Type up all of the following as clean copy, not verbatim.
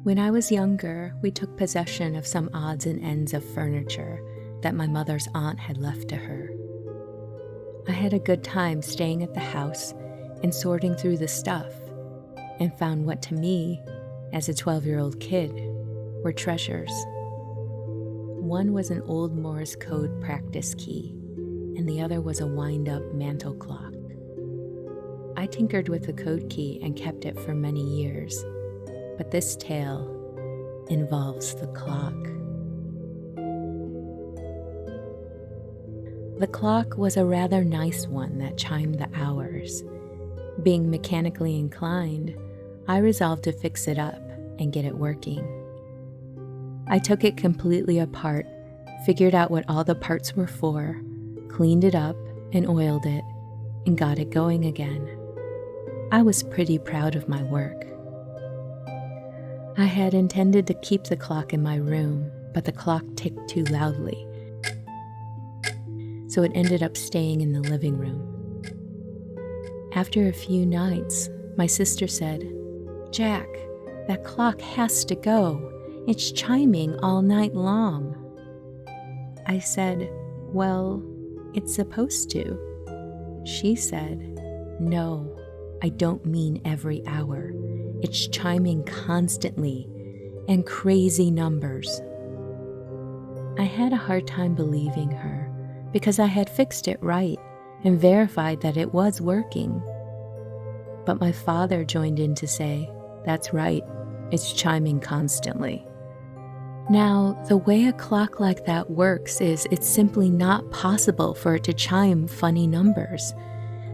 When I was younger, we took possession of some odds and ends of furniture that my mother's aunt had left to her. I had a good time staying at the house and sorting through the stuff, and found what to me, as a 12-year-old kid, were treasures. One was an old Morse code practice key, and the other was a wind-up mantel clock. I tinkered with the code key and kept it for many years, but this tale involves the clock. The clock was a rather nice one that chimed the hours. Being mechanically inclined, I resolved to fix it up and get it working. I took it completely apart, figured out what all the parts were for, cleaned it up and oiled it, and got it going again. I was pretty proud of my work. I had intended to keep the clock in my room, but the clock ticked too loudly, so it ended up staying in the living room. After a few nights, my sister said, "Jack, that clock has to go. It's chiming all night long." I said, "Well, it's supposed to." She said, "No, I don't mean every hour. It's chiming constantly, and crazy numbers." I had a hard time believing her because I had fixed it right and verified that it was working. But my father joined in to say, "That's right, it's chiming constantly." Now, the way a clock like that works is it's simply not possible for it to chime funny numbers.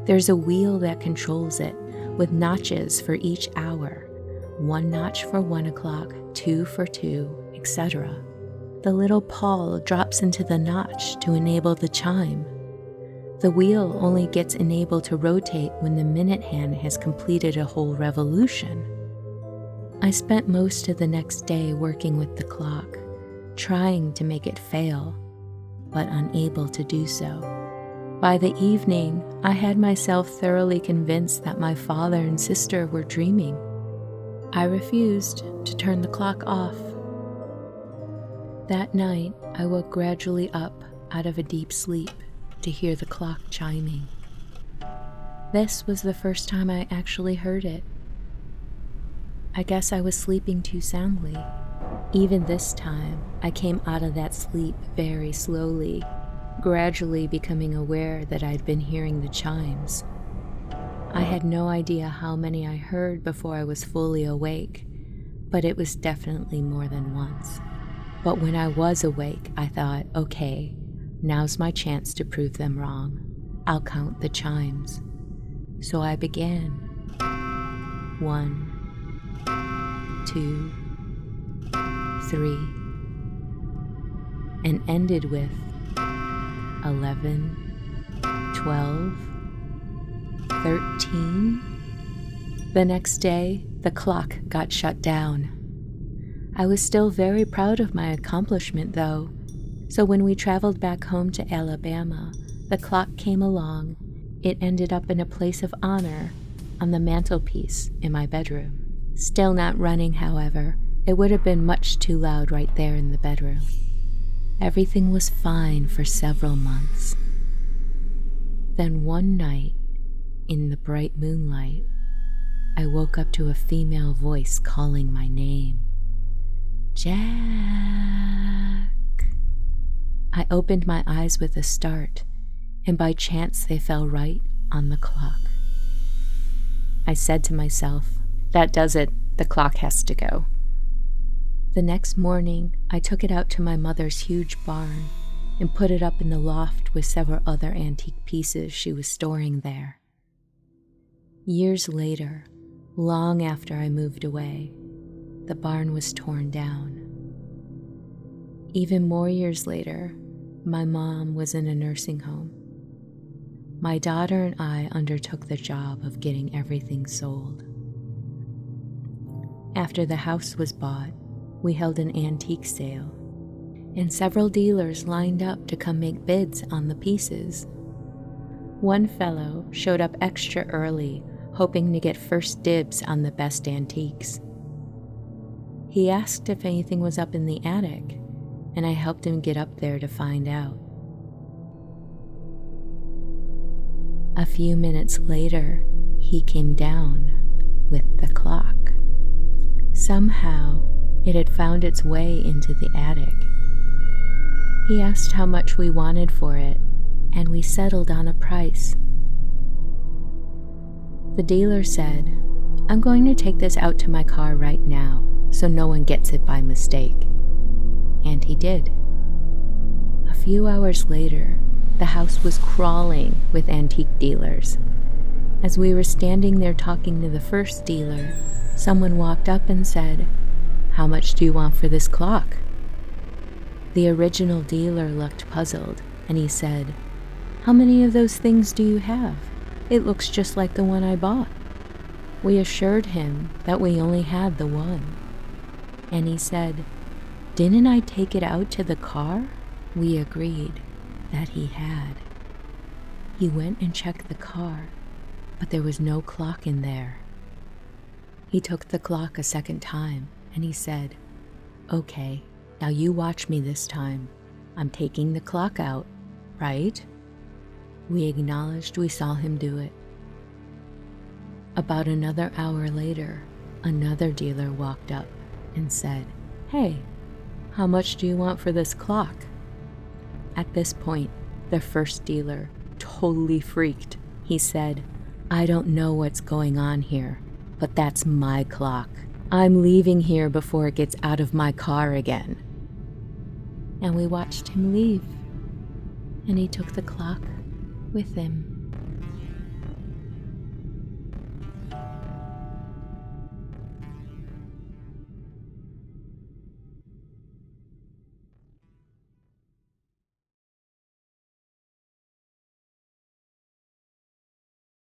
There's a wheel that controls it, with notches for each hour, 1 notch for 1 o'clock, 2 for 2, etc. The little pawl drops into the notch to enable the chime. The wheel only gets enabled to rotate when the minute hand has completed a whole revolution. I spent most of the next day working with the clock, trying to make it fail, but unable to do so. By the evening, I had myself thoroughly convinced that my father and sister were dreaming. I refused to turn the clock off. That night, I woke gradually up out of a deep sleep to hear the clock chiming. This was the first time I actually heard it. I guess I was sleeping too soundly. Even this time, I came out of that sleep very slowly, gradually becoming aware that I'd been hearing the chimes. I had no idea how many I heard before I was fully awake, but it was definitely more than once. But when I was awake, I thought, okay, now's my chance to prove them wrong. I'll count the chimes. So I began. 1, 2, 3, and ended with 11, 12, 13. The next day, the clock got shut down. I was still very proud of my accomplishment, though, so when we traveled back home to Alabama, the clock came along. It ended up in a place of honor on the mantelpiece in my bedroom. Still not running, however. It would have been much too loud right there in the bedroom. Everything was fine for several months. Then one night, in the bright moonlight, I woke up to a female voice calling my name. "Jack." I opened my eyes with a start, and by chance they fell right on the clock. I said to myself, "That does it, the clock has to go." The next morning, I took it out to my mother's huge barn and put it up in the loft with several other antique pieces she was storing there. Years later, long after I moved away, the barn was torn down. Even more years later, my mom was in a nursing home. My daughter and I undertook the job of getting everything sold. After the house was bought, we held an antique sale, and several dealers lined up to come make bids on the pieces. One fellow showed up extra early, hoping to get first dibs on the best antiques. He asked if anything was up in the attic, and I helped him get up there to find out. A few minutes later, he came down with the clock. Somehow, it had found its way into the attic. He asked how much we wanted for it, and we settled on a price. The dealer said, "I'm going to take this out to my car right now, so no one gets it by mistake." And he did. A few hours later, the house was crawling with antique dealers. As we were standing there talking to the first dealer, someone walked up and said, "How much do you want for this clock?" The original dealer looked puzzled, and he said, "How many of those things do you have? It looks just like the one I bought." We assured him that we only had the one. And he said, "Didn't I take it out to the car?" We agreed that he had. He went and checked the car, but there was no clock in there. He took the clock a second time, and he said, "Okay, now you watch me this time. I'm taking the clock out, right?" We acknowledged we saw him do it. About another hour later, another dealer walked up and said, "Hey, how much do you want for this clock?" At this point, the first dealer totally freaked. He said, "I don't know what's going on here, but that's my clock. I'm leaving here before it gets out of my car again." And we watched him leave, and he took the clock with him.